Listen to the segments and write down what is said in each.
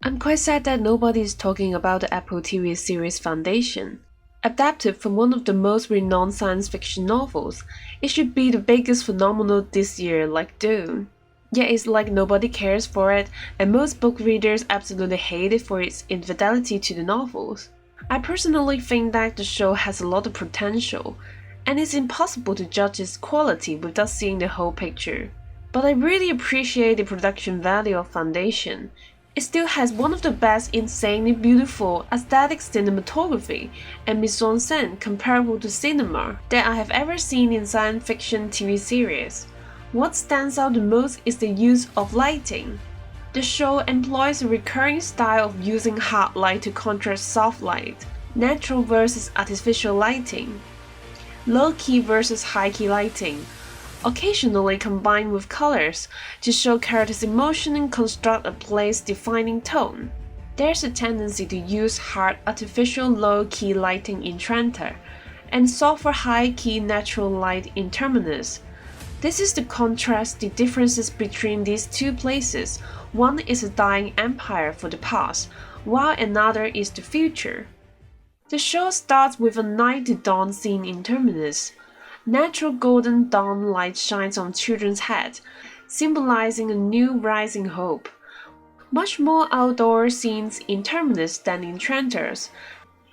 I'm quite sad that nobody is talking about the Apple TV series Foundation. Adapted from one of the most renowned science fiction novels, it should be the biggest phenomenon this year, like Dune. Yet it's like nobody cares for it, and most book readers absolutely hate it for its infidelity to the novels. I personally think that the show has a lot of potential, and it's impossible to judge its quality without seeing the whole picture. But I really appreciate the production value of Foundation. It still has one of the best insanely beautiful aesthetic cinematography and mise-en-scène comparable to cinema that I have ever seen in science fiction TV series. What stands out the most is the use of lighting. The show employs a recurring style of using hard light to contrast soft light, natural versus artificial lighting, low-key versus high-key lighting, occasionally combined with colors to show characters' emotion and construct a place-defining tone. There's a tendency to use hard artificial low-key lighting in Trantor, and softer high-key natural light in Terminus. This is to contrast the differences between these two places. One is a dying empire for the past, while another is the future. The show starts with a night to dawn scene in Terminus. Natural golden dawn light shines on children's heads, symbolizing a new rising hope. Much more outdoor scenes in Terminus than in Trantor's,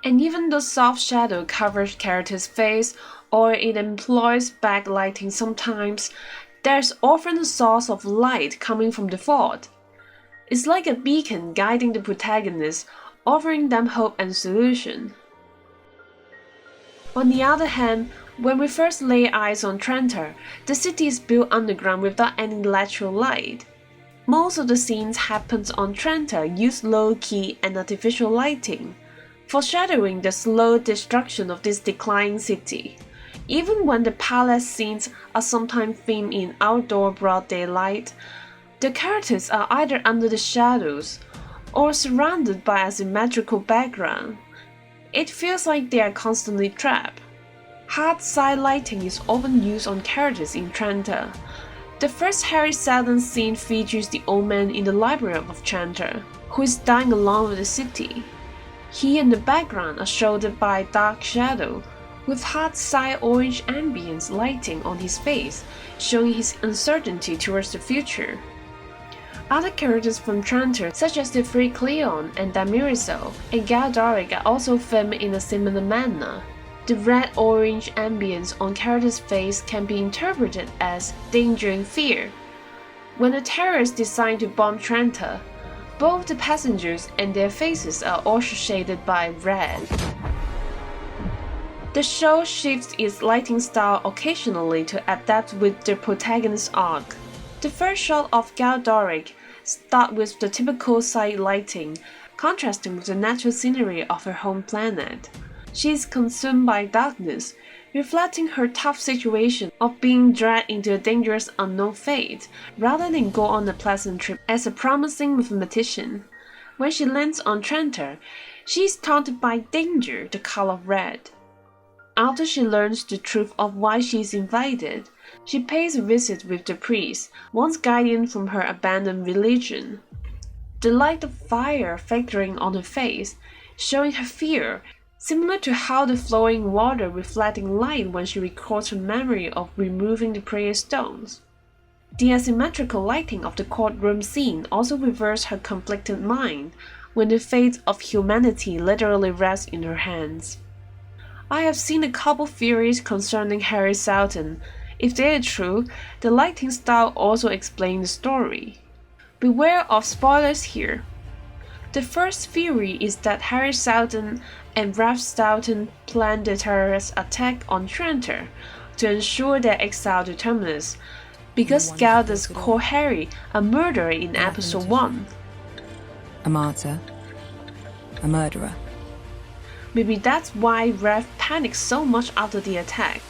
and even though soft shadow covers characters' face or it employs backlighting sometimes, there's often a source of light coming from the vault. It's like a beacon guiding the protagonists, offering them hope and solution. On the other hand, when we first lay eyes on Trantor, the city is built underground without any natural light. Most of the scenes happened on Trantor use low-key and artificial lighting, foreshadowing the slow destruction of this declining city. Even when the palace scenes are sometimes filmed in outdoor broad daylight, the characters are either under the shadows or surrounded by a symmetrical background. It feels like they are constantly trapped. Hard side lighting is often used on characters in Trantor. The first Hari Seldon scene features the old man in the library of Trantor, who is dying along with the city. He and the background are shrouded by a dark shadow, with hard side orange ambience lighting on his face, showing his uncertainty towards the future. Other characters from Trantor, such as the three Cleon and Damirisol and Gaal Dornick, are also filmed in a similar manner. The red-orange ambience on characters' face can be interpreted as danger and fear. When the terrorists decide to bomb Trantor, both the passengers and their faces are also shaded by red. The show shifts its lighting style occasionally to adapt with the protagonist's arc. The first shot of Gaal Dornick starts with the typical side lighting, contrasting with the natural scenery of her home planet. She is consumed by darkness, reflecting her tough situation of being dragged into a dangerous unknown fate, rather than go on a pleasant trip as a promising mathematician. When she lands on Trantor, she is taunted by danger, the color red. After she learns the truth of why she is invited, she pays a visit with the priest, once guardian from her abandoned religion. The light of fire flickering on her face, showing her fear, similar to how the flowing water reflecting light when she records her memory of removing the prayer stones. The asymmetrical lighting of the courtroom scene also reveals her conflicted mind, when the fate of humanity literally rests in her hands. I have seen a couple theories concerning Hari Seldon. If they are true, the lighting style also explains the story. Beware of spoilers here. The first theory is that Hari Seldon and Ralph Staunton planned the terrorist attack on Trantor to ensure their exile to Terminus, because Gaal does call Hari a murderer in episode 1. A martyr. A murderer. Maybe that's why Ralph panics so much after the attack.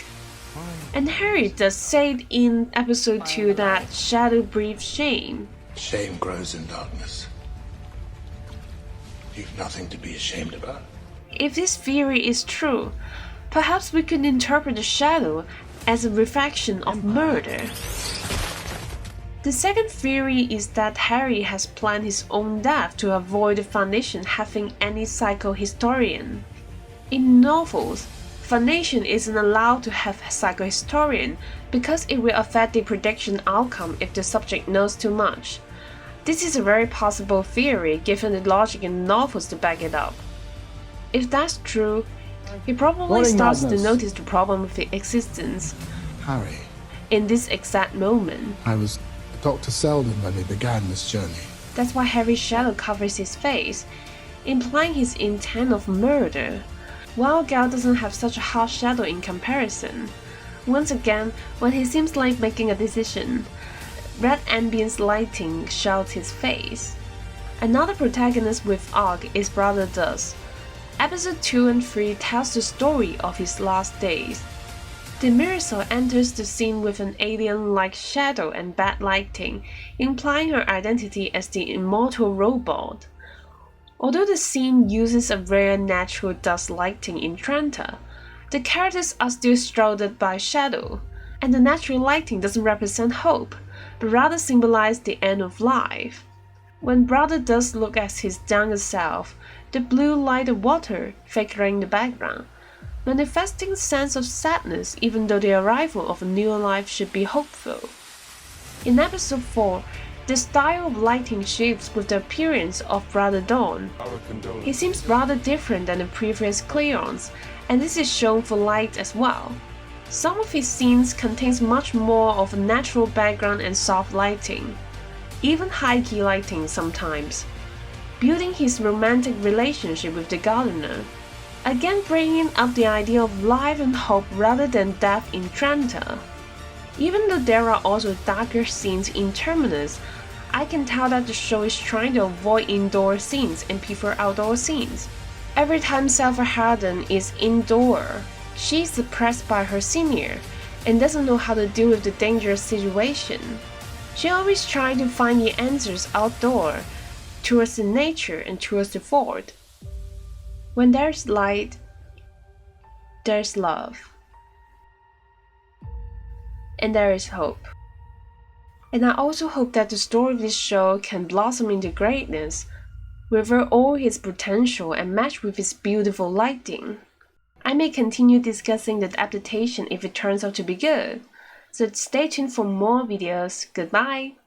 And Hari does say in episode 2 that shadow breathes shame. Shame grows in darkness. You've nothing to be ashamed about. If this theory is true, perhaps we could interpret the shadow as a reflection of murder. The second theory is that Hari has planned his own death to avoid the Foundation having any psychohistorian. In novels, Foundation isn't allowed to have a psychohistorian because it will affect the prediction outcome if the subject knows too much. This is a very possible theory given the logic in the novels to back it up. If that's true, he probably starts to notice the problem of its existence Harry, in this exact moment. I was Dr. Seldon when we began this journey. That's why Harry's shadow covers his face, implying his intent of murder, while Gaal doesn't have such a harsh shadow in comparison. Once again, when he seems like making a decision, red ambient lighting shouts his face. Another protagonist with arc is Brother Dusk. Episode 2 and 3 tells the story of his last days. The Mirror enters the scene with an alien-like shadow and bad lighting, implying her identity as the immortal robot. Although the scene uses a rare natural dust lighting in Trantor, the characters are still shrouded by shadow, and the natural lighting doesn't represent hope, but rather symbolize the end of life. When Brother Dusk looks at his younger self, the blue light of water flickering in the background, manifesting a sense of sadness even though the arrival of a new life should be hopeful. In episode 4, the style of lighting shifts with the appearance of Brother Dawn. He seems rather different than the previous Cleons, and this is shown for light as well. Some of his scenes contains much more of a natural background and soft lighting, even high-key lighting sometimes, building his romantic relationship with the gardener, again bringing up the idea of life and hope rather than death in Trantor. Even though there are also darker scenes in Terminus, I can tell that the show is trying to avoid indoor scenes and prefer outdoor scenes. Every time Salvor Hardin is indoor, she is suppressed by her senior and doesn't know how to deal with the dangerous situation. She always tries to find the answers outdoor, towards the nature and towards the fort. When there's light, there's love. And there is hope. And I also hope that the story of this show can blossom into greatness, reveal all its potential and match with its beautiful lighting. I may continue discussing the adaptation if it turns out to be good, so stay tuned for more videos. Goodbye!